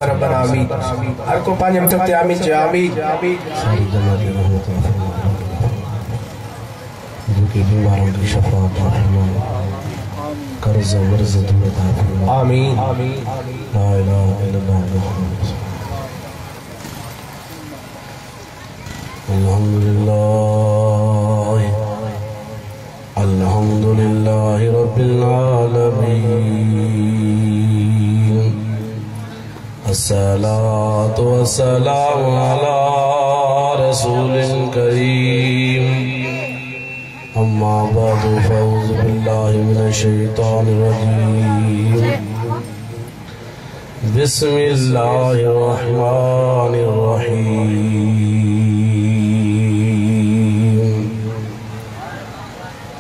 रब्बना आमीन। हर को पांच मत आमीन चे आमीन। सारी जमात रहमत जिनके बीमारों की शफा अता फरमाए, कर्ज वर्ज दूर अता फरमाए। आमीन। ला इलाहा इल्लल्लाह मुहम्मद अल्हम्दुलिल्लाह अल्हम्दुलिल्लाह रब्बिल आलमीन। अस्सलातु वस्सलामु अला रसूलिल करीम। अम्मा बअदु फअऊज़ु बिल्लाहि मिनश शैतानिर रजीम। बिस्मिल्लाहिर रहमानिर रहीम।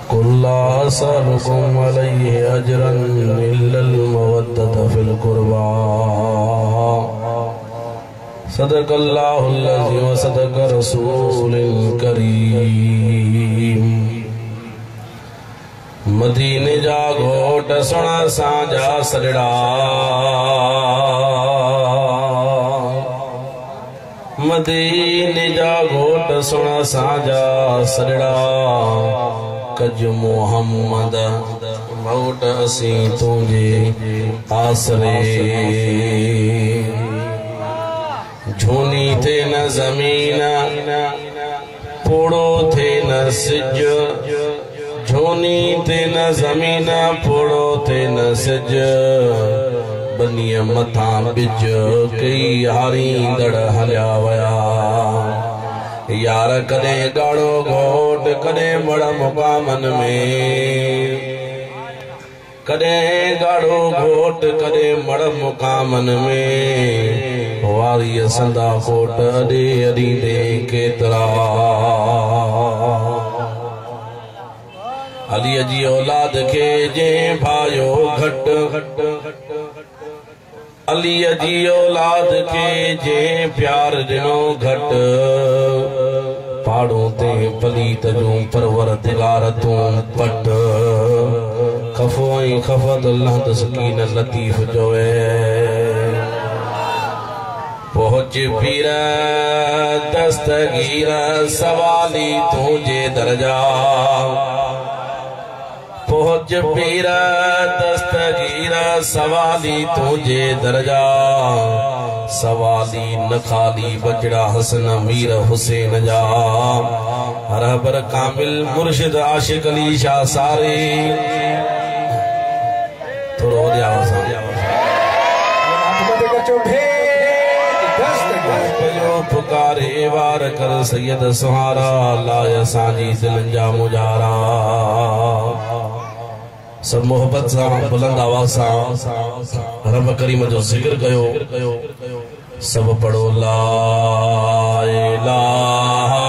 कुल ला असअलुकुम अलैहि अजरन इल्लल मवद्दत फिल कुर्बा। सदक़ल्लाहुल अज़ीम व सदक़ रसूलुल करीम। मदीने जा घोट सुना सांजा सजड़ा, मदीने जा घोट सुना सांजा सजड़ा। कज मोहम्मद मौट असी तुझे आसरे। झूनी थे न जमीन पोड़ो थे न सिज। झूनी थे न जमीन पोड़ो थे न सिज। बनिय मथा बिज कई हारी दड़ हलिया वया। यार कदे गाड़ो घोट कदे बड़ मुकामन में। कदे गाड़ो घोट कदे मड़ मुकामन में। वारी संदा कोट अडे अडी दे केतरा। अली जी औलाद के जे भायो घट। अली जी औलाद के जे प्यार दिनो घट। पाड़ो ते पलीत जो परवरदिगार तू पट। खफोई खफत अल्लाह तस्कीन लतीफ जोए। पहुंच पीर दस्तगीर सवाली तुझे दरजा। पहुंच पीर दस्तगीर सवाली तुझे दरजा। सवाली न खाली बजड़ा हसन मीर हुसैन जा। रहबर कामिल मुर्शिद आशिक अली शाह सारे। थोड़ा हो जाओ पुकारे वार कर सैयद सुहारा। लाय साजी दिलंजा मुजारा। सब मोहब्बत सा बुलंद आवाज सा रब करीम जो जिक्र कयो। सब पढ़ो ला इलाहा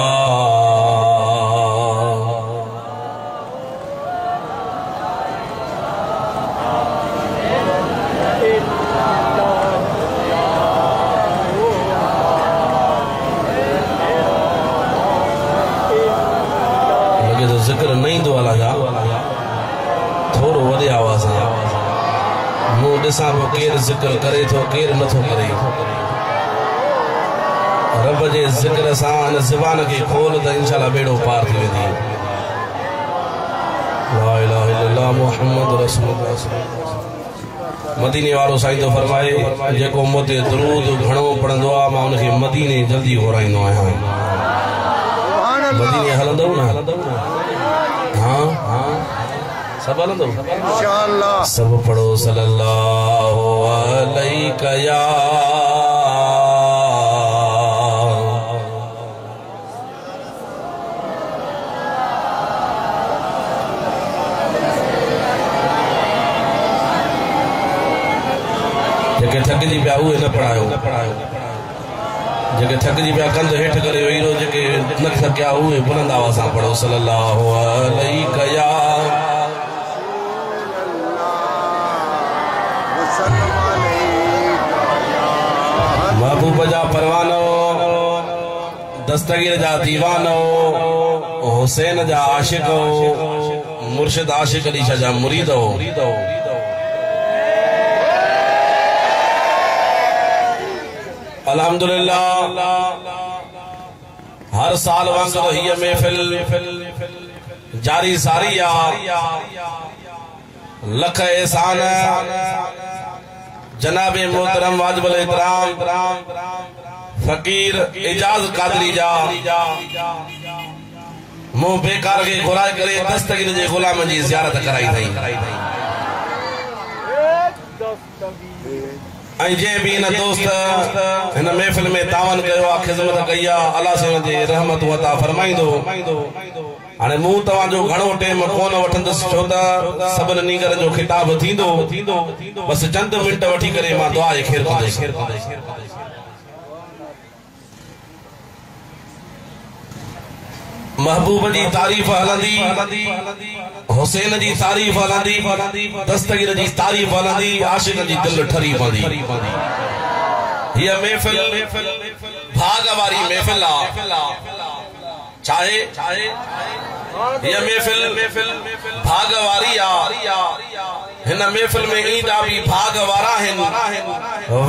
जिक्र नहीं दो वाला जा। थोड़ो वधे आवाज मुंह ॾिसां पियो केर जिक्र करे थो केर नथो करे। रब जे जिक्र सां इन ज़बान खे खोल त इंशाअल्लाह बेड़ो पार थी वेंदी। ला इलाहा इल्लल्लाह मुहम्मद रसूलुल्लाह। मदीने वारो साईं तो फरमाए जेको मोते दरूद घणो पढ़ंदो आहे मां उनखे मदीने जल्दी घुराईंदो आहियां। मदीने हलंदो न? हाँ सब हलंदो इंशाअल्लाह। सब पढ़ो सल्लल्लाहु अलैका या जेके थकजी पिया उहे न पढ़ायो। जेके थकजी पिया कंध हेठ करे वेही जेके न थकिया उहे बुलंद आवाज़ सां पढ़ो सल्लल्लाहु अलैका या। महबूब जा परवानो दस्तगीर जा दीवानो हुसैन जा आशिक मुर्शिद आशिक अली शाह जा मुरीद हो। अल्हम्दुलिल्लाह हर साल वांगुरु हीअ महफिल जारी सारी लख एहसान जनाबे मोहतरम वाजिबुल इकराम फकीर एजाज कादरी जा मुंह बेकार के घुराए करे दस्तगीर जे गुलाम जी ज़ियारत कराई थई जे भी इन दोस्त इन महफिल में तावन कयो खिदमत कई अल्लाह से जे रहमत अता फरमाइंदो हाणे मूं तव्हां जो घणो टाइम कोन वठंदुसि छो त सभिनी नीगर जो खिताब थींदो बस चंद मिंट वठी करे मां दुआ जे खेर कंदुसि महबूब जी तारीफ हलंदी हुसैन जी तारीफ हलंदी दस्तगीर जी तारीफ हलंदी आशिक जी दिल ठरी पवंदी ये महफिल भाग वारी महफिल चाहे ये महफिल भाग वारी हिन महफिल में ईंदा भी भाग वारा आहिनि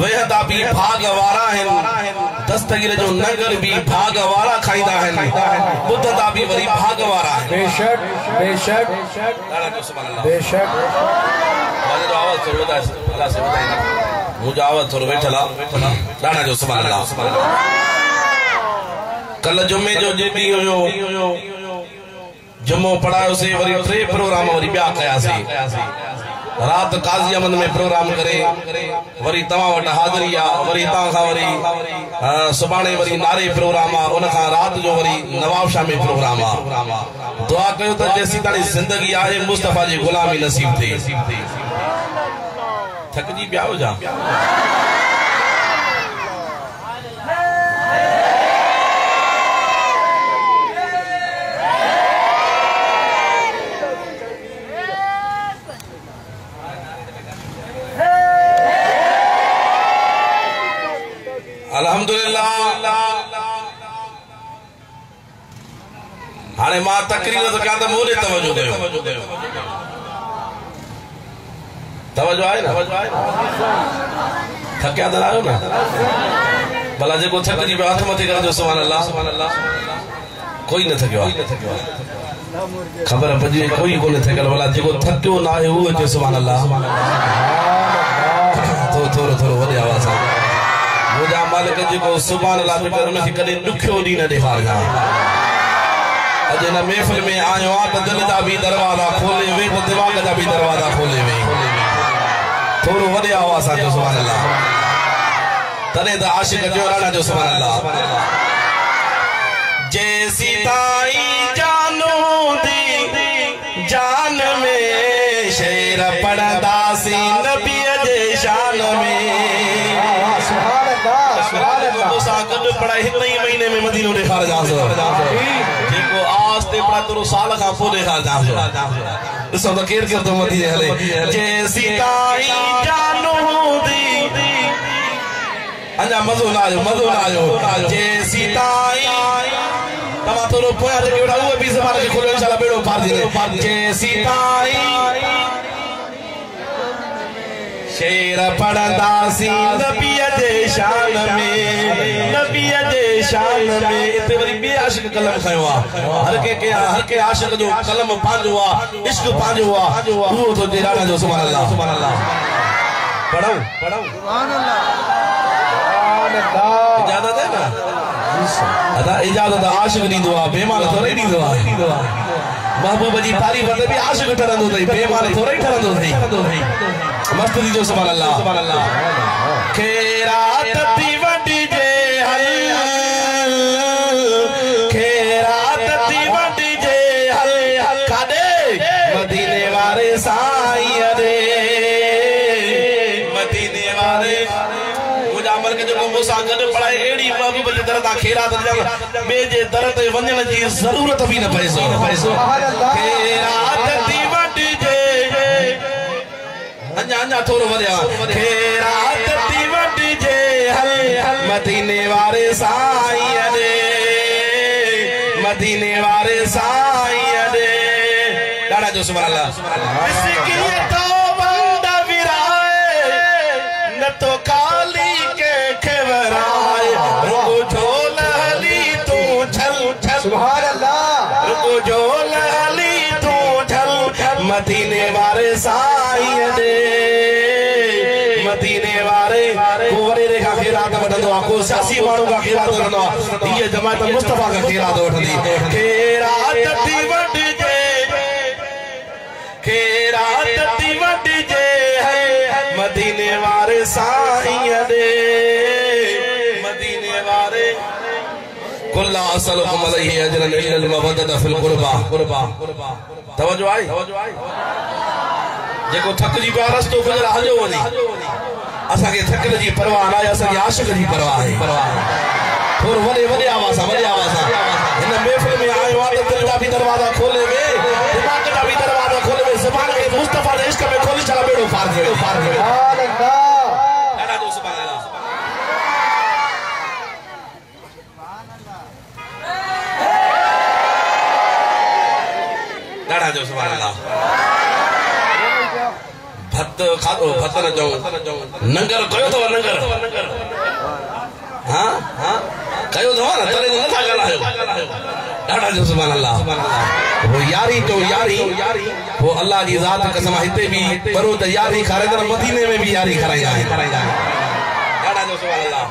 वेहदा भी भाग वारा आहिनि दस्तगीर जो नगर भी भाग वारा खाईंदा आहिनि ॿुधंदा भी वरी भाग वारा आहिनि बेशक बेशक बेशक मुंहिंजो आवाज़ थोरो अल्लाह से ॿुधाईंदा मुंहिंजो आवाज़ थोरो वेठल आहे ॾाढा जो सुभान अल्लाह कल जुमे जो जे ॾींहुं हुयो जुमो पढ़ायोसीं वरी 3 प्रोग्राम वरी ॿिया कयासीं रात काज़ी अहमद में प्रोग्राम करे वरी तव्हां वटि हाज़िरी वरी तव्हां खां वरी सुभाणे वरी नारे प्रोग्राम उन खां रात जो वरी नवाब शाह में प्रोग्राम दुआ कयो त जेसीं ताईं ज़िंदगी आहे मुस्तफा जी गुलामी नसीब थिए थकजी पिया हुजा अल्हम्दुलिल्लाह हाणे मां तकरीर तो क्या मोरे तवज्जो कयो तवज्जो आहे ना थकिया त आयो ना भला जेको थकजी पियो हथ मथे कर जो सुभान अल्लाह कोई न थकियो खबर पजी कोई कोन थकियल भला जेको थकियो ना आहे उहो जो सुभान अल्लाह थोरो थोरो वॾे आवाज़ सां मुझा मालिक जो सुभान अल्लाह बेटा उनखे कदे दुखियो दी न ॾेखारिया अॼु हिन महफ़िल में आयो आहे त दिल जा भी दरवाजा खोले वे त दिमाग़ जा भी दरवाजा खोले वे थोरो वॾे आवाज़ सां जो सुभान अल्लाह तॾहिं त आशिक जो राणा जो सुभान अल्लाह जैसी ताई जानो दी जान में शेर पढ़ंदासीं नबी जे शान में पढ़ाई हिन ही महीने में मदीनो ॾेखार जांसि जेको आस ते पढ़ा तुरो साल खां पोइ ॾेखार जांसि ॾिसो त केरु केरु थो मदीने हले जैसी ताई जानो दी अञा मज़ो न आयो जैसी ताई तव्हां थोरो पोयां जेके वेठा उहे बि ज़बान खे खोलियो इंशाअल्लाह बेड़ो पार थींदो जैसी ताई शेर पढ़ंदासीं नबी जे शान में इते वरी बे आशिक कलम खयो हर के आशिक जो कलम पांजो इश्क पांजो वो तो राणा जो सुभान अल्लाह पढ़ो सुभान अल्लाह इजाजत है ना अदा इजाजत आशिक दींदो बेमान थोड़े दींदो महबूब जी तारीफ ते भी आशिक ठरंदो थई बेमान थोड़े ठरंदो थई मस्त दीजो सुभान अल्लाह खैरात ती वडी जे हल खैरात ती वडी जे हल कादे मदीने वारे साईं रे मदीने वारे मुझा अमल के जो मुसा गड पढ़ाई एड़ी महबूब जी दर ता खैरात बे जे दर ते वणन जी जरूरत भी न पए सुभान अल्लाह खैरात ती वडी जे अन्या थोरो वरिया खैरात ती वडी जे हल मदीने वारे साईं रे मदीने वारे साईं रे ॾाढा जो सुभान अल्लाह इसकी तो बंदा विराए न तो काली के खबराए मदीने वारे साईं दे मदीने वारे को वरे रे का खैरात वठंदो आ को सियासी माण्हू का खैरात वठंदो आ ये जमात मुस्तफा का खैरात वठंदी खैरात ती वठजे खैरात ती वठजे है मदीने वारे साईं दे मदीने वारे कुल्ला असलकुम अलैहि अजरन इल्लल मवद्दत फिल कुर्बा तवज्जो आई जेको थक जी पिया रस्तो गुजर हलियो वञे असांखे थकल जी परवाह न आहे असांखे आशिक जी परवाह आहे थोरो वॾे आवाज़ सां हिन महफ़िल में आयो आहे त दिलि जा बि दरवाज़ा खोले वे दिमाग़ जा बि दरवाज़ा खोले वे ज़बान खे मुस्तफा जे इश्क में खोली छॾा बेड़ो पार थियो ॾाढा जो सुभान अल्लाह ॾाढा जो सुभान अल्लाह भत खाधो भत न चऊं नंगर कयो अथव नंगर हाँ कयो अथव न तॾहिं नथा ॻाल्हायो ॾाढा जो सुभान अल्लाह वो यारी तो यारी वो अल्लाह जी ज़ात कसम हिते भी करो त यारी खाराईंदा मदीने में भी यारी खाराईंदा ॾाढा जो सुभान अल्लाह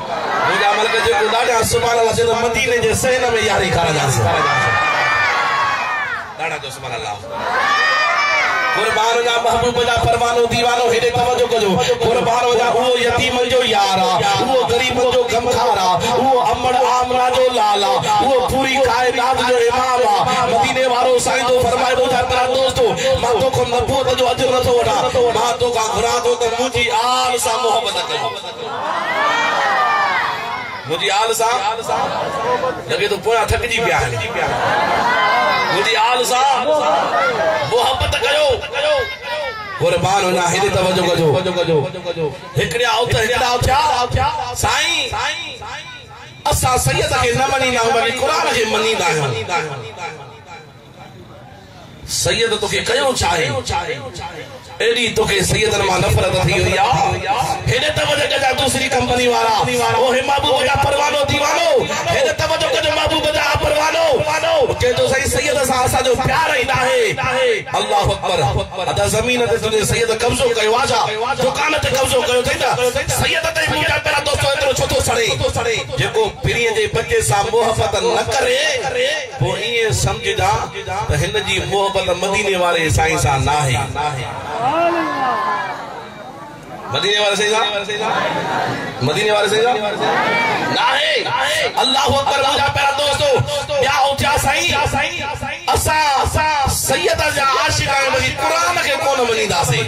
मुंहिंजा मलक जेको ॾाढा सुभान अल्लाह चए मदीने जे सहन में यारी खाराईंदासीं ॾाढा जो सुभान अल्लाह कुर्बान जा महबूब जा परवानो दीवानो हेडे तवज्जो कजो कुर्बान जा वो यतीम जो यारा वो गरीब जो गमखारा वो अमड़ आमरा जो लाला वो पूरी कायनात जो इमामा मदीने वारो साईं तो फरमाए दो तेरा दोस्तों मां तो को नबूवत जो अजर न तो वठा मां तो का घुरा तो त मुजी आल सा मोहब्बत कयो मुजी आल सा लगे तो पूरा थक जी पिया मुजी आल सा मोहब्बत कयो कुर्बान होना हेदे तवज्जो कजो हिकड़े आओ त हिकड़ा थिया साईं असा सैयद के न मनीदा बल्कि कुरान के मनीदा आहियूं सैयद तो के कयो चाहे एडी तो के सैयदन मां नफरत थी हुई आ हेदे तवज्जो कजा दूसरी कंपनी वाला ओ हे महबूब जा परवानो दीवानो हेदे तवज्जो कजो महबूब जा परवानो के तो सही सैयद सा असा जो प्यार ही नाहे अल्लाह अकबर अदा जमीन ते तुझे सैयद कब्जो कयो आजा दुकान ते कब्जो कयो थई ता सैयद ते मुजा पेरा दोस्तो एतरो छोटो सड़े जेको पिरी जे बच्चे सा मोहब्बत न करे वो ये समझदा त हिन जी मोहब्बत मदीने वाले साईं सा नाहे मदीने वाले से नाहे अल्लाह अकबर मुजा पेरा दोस्तो या उठा साईं असा सैयद जा आशिक आहियूं बल्कि कुरान के कोन मनीदासीं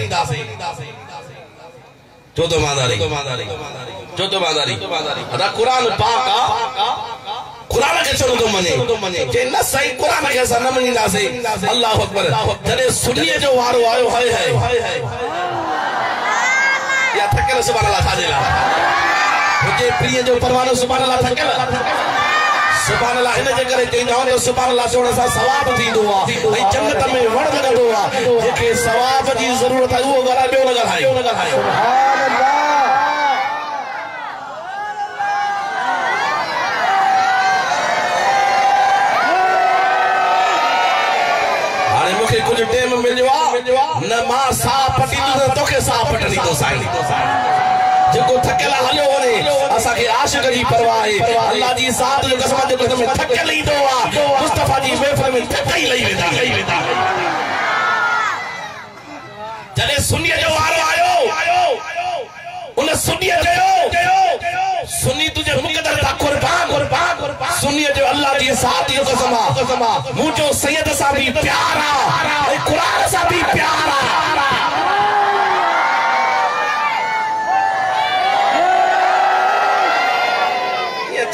चौथो मादारी अदा कुरान पाक कुरान के छोड़ो तो मने जे न सही कुरान के असा न मनीदासीं अल्लाह अकबर जने सुन्नीअ जो वारो आयो हाय या थकेल सुभान अल्लाह थाजेला मुझे प्रिय जो परवानो सुभान अल्लाह थकेल सुभान अल्लाह इन जे करे चईंदा तो सुभान अल्लाह चवण सां सवाब थींदो आ ऐं जन्नत में वण लॻंदो आ जेके सवाब जी ज़रूरत आहे उहो ॻाल्हाए ॿियो न ॻाल्हायो सुभान अल्लाह हाणे मूंखे कुझु टाइम मिलियो आहे न मां साह पटींदुसि तोखे साह पटणी तो साईं जेको थकेला हलियो वने असा के आशिक जी परवाह है अल्लाह जी ज़ात जो कसम जे कसम थकेल ईंदो आ मुस्तफा जी महफिल में थकई लई वेंदा जने सुन्नीअ जो वारो आयो उन सुन्नीअ चयो सुन्नी तुझे मुकद्दर था कुर्बान सुन्नीअ जो अल्लाह जी ज़ात जो कसम मुझो सैयद सा भी प्यारा ए कुरान सा भी प्यारा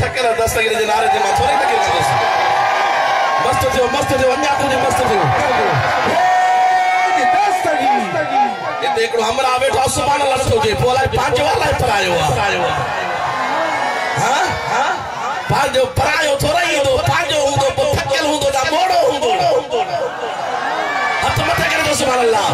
थकेला दस्तगीर जे नारे जे मां थोड़ी तकलीफ थी मस्त थियो अन्या तुझे मस्त थियो इते एकड़ो हमरा बैठो सुभान अल्लाह नथो जे पोला पांच वाला परायो हां पांचो परायो थोड़ा ही दो पांचो हुंदो थकेल हुंदो दा मोड़ो हुंदो हथ मथे करे दो सुभान अल्लाह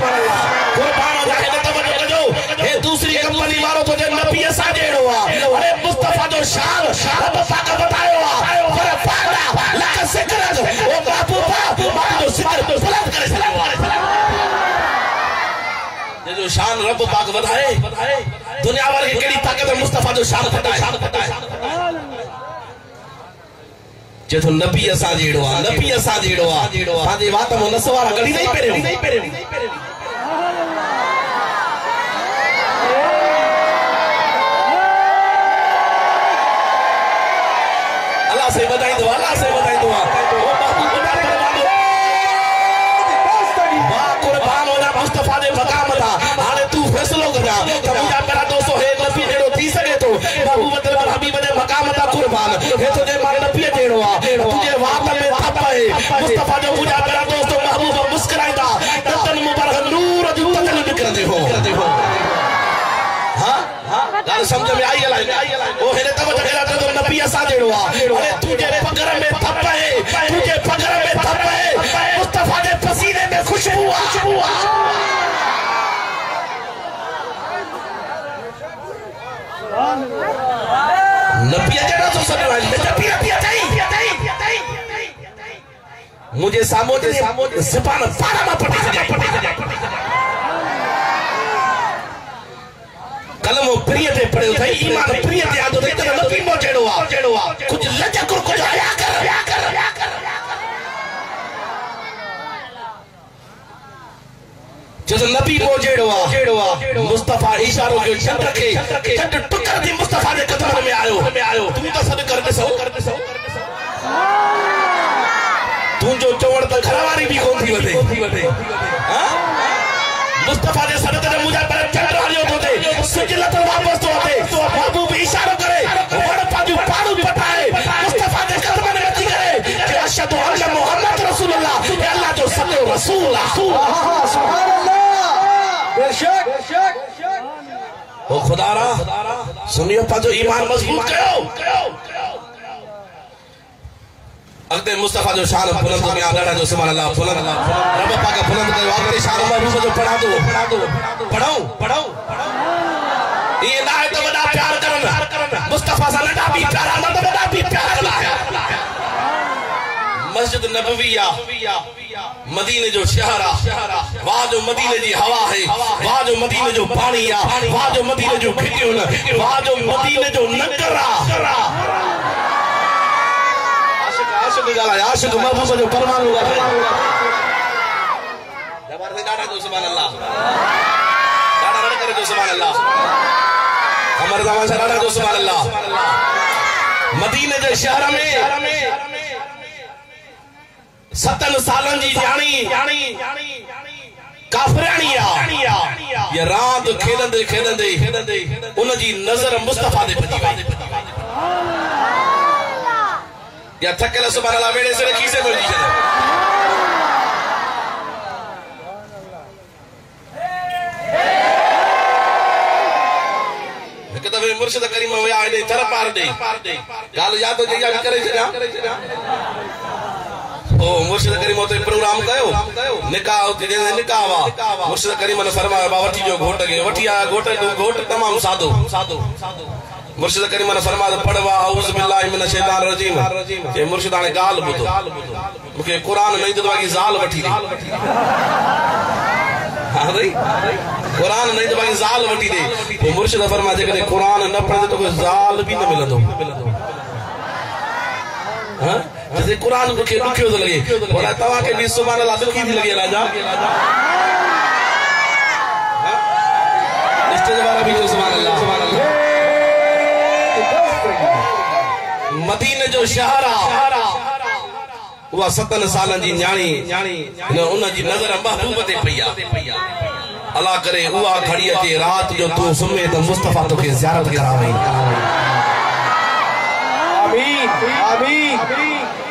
कुर्बान जा के तवज्जो कजो हे दूसरी कंपनी वारो तो जे नबी सा जेड़ो आ अरे मुस्तफा जो शान रब पाक बतायो आ पर पाड़ा लक सिकरत ओ बाबू जो सिकर बुलंद करे सलाम शान रब पाक वधाए दुनिया वाले की केड़ी ताकत है मुस्तफा जो शान फटाए जे तो नबी असा जेड़ो आ नबी असा जेड़ो आ ताजे बात मो नसवारा गड़ी नहीं पेरे अल्लाह से बधाई दो ओ महबूब दा वाह कुर्बान होना मुस्तफा दे मकाम दा हाने तू फैसलो करा त मुजा मेरा दोस्तो है नबी जेड़ो थी सके तो महबूब दे हबीब दे मकाम दा कुर्बान हे तो जे मां नबी जेड़ो आ तुझे वात में थप है मुस्तफा जो मुजा मेरा दोस्तो महबूब मुस्कुराइदा दतन मुबारक नूर जो तकल निकलदे हो हां गाल समझ में आई गला ओ हेरे तब जगरा तो नबी असा जेड़ो आ अरे तुझे पगर में थप है तुझे पगर में थप है मुस्तफा दे पसीने में खुशबू आ नबी जेड़ा तो सब नबी मुझे सामो ज़बान सारा में पटी जाए कलम प्रिय ते पढ़ो थई ईमान प्रिय ते आदो ते नबी मो जेड़ो आ कुछ लज कर कुछ आया कर जो नबी मो जेड़ो आ मुस्तफा इशारो के चंद के चंद टुकर दी मुस्तफा दे कदम में आयो तू तो सद कर दे सो तू जो चवड़ त घरवारी भी कोन थी वदे हां मुस्तफा दे सदक़े में मुझे पर चढ़ आयो तो दे सुजलत वापस तो दे महबूब इशारो करे वड़ पाजू पाड़ू पटाए मुस्तफा दे कदम में गति करे कि अशहदु अन्ना मुहम्मद रसूलुल्लाह ये अल्लाह जो सच्चे रसूल सुभान अल्लाह बेशक ओ खुदारा सुनियो पाजो ईमान मजबूत कयो अगते मुस्तफा जो शान बुलंद में आड़ा जो सुभान अल्लाह बुलंद रब पाक बुलंद के वाकई शान महबूब जो पढ़ा दो पढ़ाओ ये ना है तो बड़ा प्यार करना मुस्तफा सा लड़ा भी प्यारा ना तो बड़ा भी प्यार करना है मस्जिद नबविया मदीने जो शहरा वहां जो मदीने की हवा है वहां जो मदीने जो पानी आ वहां जो मदीने जो खिटियो न वहां जो मदीने जो नकरा आशिक महबूब जो परमाणु जबरदस्त डाटा जो सुभान अल्लाह डाटा रड़ करे जो सुभान अल्लाह हमर जमान से डाटा जो सुभान अल्लाह मदीने के शहर में 7 सालन जी जानी काफरानिया ये रात खेलंदे उन जी नजर मुस्तफा दे पजी वई या थकेला सुभान अल्लाह वेड़े से खीसे मिल जी एक दफे मुर्शिद करीम वया दे तर पार दे गाल याद हो जया करे छया ओ मुर्शिद करीम तो प्रोग्राम कयो निकाह जे निकाह वा मुर्शिद करीम ने फरमाया बा वठी जो घोट के वठी आ घोट तमाम सादो मुर्शिद करीम ने फरमाया पढ़वा औज़ बिल्लाहि मिनश शैतान रजीम के मुर्शिद ने गाल बुधो मुके कुरान नहीं तो बाकी जाल वठी दे हां भाई कुरान नहीं तो बाकी जाल वठी दे वो मुर्शिद फरमाया जे कुरान न पढ़े तो कोई जाल भी न मिलंदो हां जैसे कुरान के दुखियो तो लगे बोला तवा के भी सुभान अल्लाह दुखी थी लगे राजा स्टेज वाला भी सुभान अल्लाह मदीने जो शहरा वो 7 सालन जी न्याणी उन जी नजर महबूब ते पईया अल्लाह करे उहा घड़ी अचे रात जो तू सुमे तो मुस्तफा तो के ज़ियारत करावे आमीन आमीन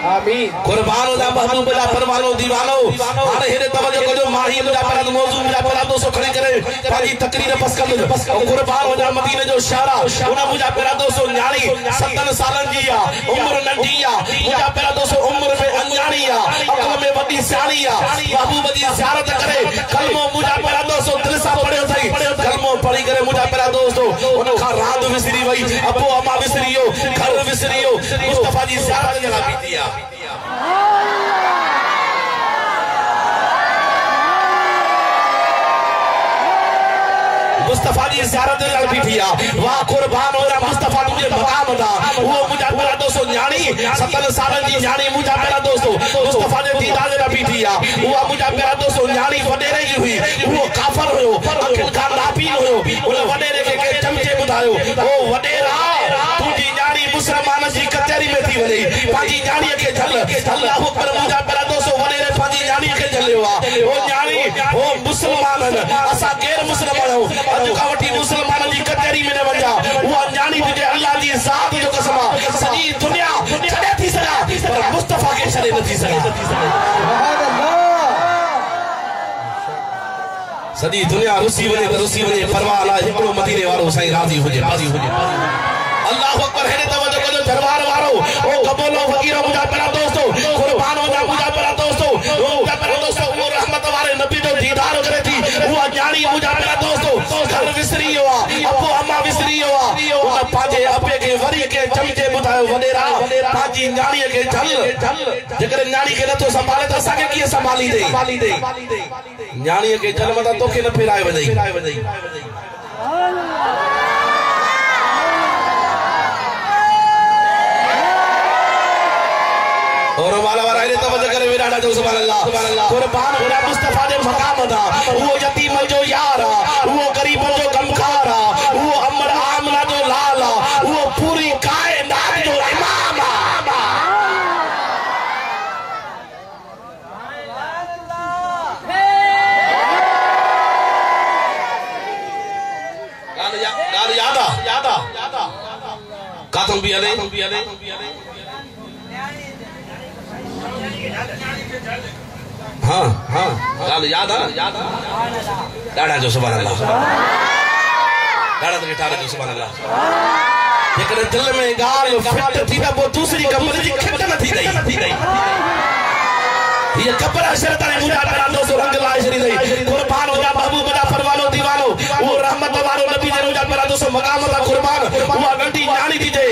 आमीन कुर्बान हो जा महबूब दा परवानो दीवानो हाने हेरे तवज्जो कजो माही मुजा पर मौजू मुजा पर दोस्तों खड़ी करे पाजी तकरीर बस कर कुर्बान हो जा मदीने जो शहरा उना मुजा पर दोस्तों न्याणी 7 सालन जी आ उम्र नंढी आ मुजा पर दोस्तों उम्र में अनजानी आ अकल में वडी सियाणी आ महबूब दी ज़ियारत करे कलमो मुजा पर दोस्तों दिल सा पढ़ियो थई कलमो पढ़ी करे मुजा पर दोस्तों उन खा रात विसरी वई अबो अमा विसरियो घर विसरियो मुस्तफा जी ज़ियारत जला बीतिया बीठिया वाह कुर्बान होया मुस्तफा तुझे मकाम दा वो मुझा मेरा दोस्तों न्याणी 70 सालन जी न्याणी मुझा मेरा दोस्तों मुस्तफा ने दीदार दा बीठिया वो मुझा मेरा दोस्तों न्याणी वडेरे जी हुई वो काफर होयो आखिरकार नापी होयो उन वडेरे के चमचे बुधायो ओ वडेरा तुझी न्याणी मुसलमान जी कचहरी में थी वई पाजी न्याणी के झल अल्लाह अकबर मुझा मेरा दोस्तों वडेरे पाजी न्याणी के झलियो आ ओ न्याणी ओ मुसलमान असा गैर मुसलमान हो अज का वठी मुसलमान जी कचहरी में न वजा वो न्याणी तुझे अल्लाह जी जात जो कसम सजी दुनिया छड़े थी सगा पर मुस्तफा के छड़े न थी सगा सुभान अल्लाह सजी दुनिया रुसी वने परवाह ना एकड़ो मदीने वालो साईं राजी हुजे अल्लाह अकबर हेरे तवज्जो कजो दरबार वारो ओ कबूलो फकीर मुझा पेरा दोस्तों कुर्बान हो जा मुझा पेरा दोस्तों वो मुझा पेरा दोस्तों वो रहमत वाले नबी जो दीदार करे थी वो न्याणी मुझा पेरा दोस्तों घर विसरी हुआ अपो अम्मा विसरी हुआ उन पाजे अपे के वरी के चमचे बुधायो वडेरा पाजी न्याणी के झल जेकर न्याणी के न तो संभाले तो असा के की संभाली दे न्याणी के झल मता तोखे न फेराए वजई और वाला वाला रे तवज्जो करे विराड़ा जो सुभान अल्लाह कुर्बान होया मुस्तफा दे मकाम दा वो यतीम जो यार वो गरीब जो गमखार वो अमर आमना जो लाल वो पूरी कायनात जो इमाम गाल यादा कातम भी अले हाँ गाल याद डाढ़ा जो सुभान अल्लाह डाढ़ा तो गिटार जो सुभान अल्लाह लेकिन दिल में गाल फिट थी ना वो दूसरी कब्र जी खिट न थी गई ये कब्र अशरत ने मुझा तेरा दोस्तों रंग लाए शरी दई कुर्बान हो जा महबूब दा परवानो दीवानो वो रहमत वालो नबी ने मुझा तेरा दोस्तों मकाम दा कुर्बान वो गंटी न्याणी दी दे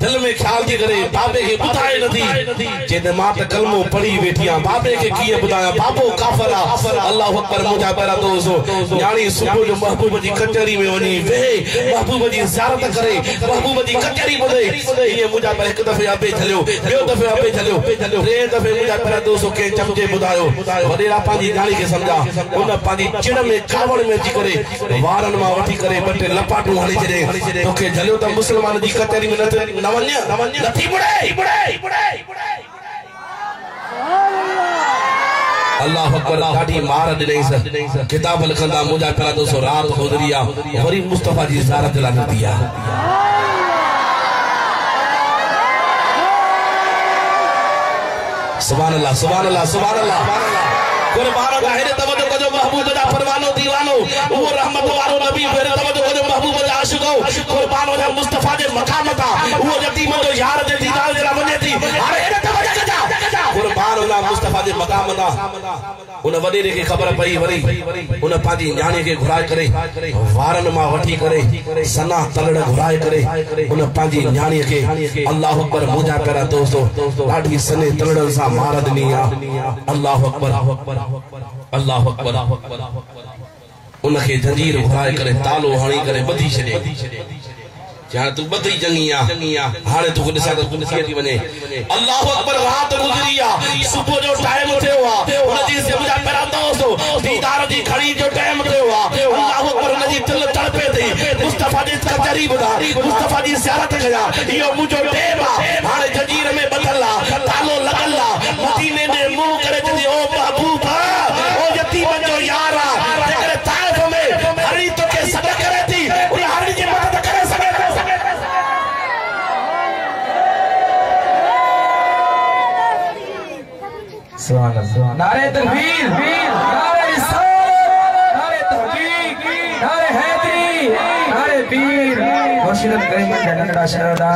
दिल में ख्याल थी करे बाबे के बुधाए नथी जेने मां त कलमो पढ़ी वेठिया बाबे के किए बुधाया बाबो काफरा अल्लाह अकबर मुझा पेरा दोस्तों न्याणी सुबह जो महबूब जी कचहरी में वनी वे महबूब जी ज़ियारत करे महबूब जी कचहरी बुधे ये मुझा पर एक दफे आपे चलियो बे दफे आपे चलियो रे दफे मुझा पेरा दोस्तों के चमचे बुधायो वडेरा पाजी न्याणी के समझा उन पाजी चिड़ में चावड़ में जी करे वारन मा वठी करे बटे लपाटू हणी छे तोके जलियो त मुसलमान जी कचहरी में नवन्या नथी बुड़े अल्लाह अकबर ॾाढी मार ॾिनई किताब लिखंदा मुंहिंजा पेरा दोस्तों रात गुज़री आहे वरी मुस्तफा जी ज़ियारत लाइ निकिती आहे सुभान अल्लाह कुर्बान गाहिर तवज्जो कजो महबूब दा परवानो दीवानो वो रहमत वालो नबी फेर तवज्जो कजो महबूब दा आशिको कुर्बान हो जा मुस्तफा दे मकाम ता वो यतीम जो यार दे दीदार जरा वने थी अरे हेरे तवज्जो कजा कुर्बान हो जा मुस्तफा दे मकाम ता उन वडेरे के खबर पई वरी उन पाजी न्याणी के घुराए करे वारन मा वठी करे सना तलड़ घुराए करे उन पाजी न्याणी के अल्लाह अकबर मुजा पेरा दोस्तों ॾाढी सने तलड़न सा मार ॾिनी आ अल्लाह अकबर उनके जंजीर घुराए करे तालो हणी करे बधी छॾे जहां तू बधी चंगी आ हाणे तू ॾिसा त तू थी वने अल्लाह अकबर रात गुज़री आ सुबह जो टाइम थियो आ उन जी मुंहिंजा पेरा दोस्तों दीदार जी घड़ी जो टाइम थियो आ अल्लाह अकबर उन जी दिल तड़पे थी मुस्तफा जी कचहरी बुधा मुस्तफा जी ज़ियारत कया इहो मुंहिंजो टेम आ हाणे जंजीर में बधल आ तालो लगल आ मदीने में मुंह करे चई ओ महबूब ओ यतीम जो यार आ जेकर ताइफ में हरी तो के सद करे थी उन हरी जी मदद करे सके सुभान अल्लाह नारे तकबीर नारे रिसालत नारे तहकीक नारे हैदरी नारे पीर मुर्शिद करीम नंदड़ा शरदा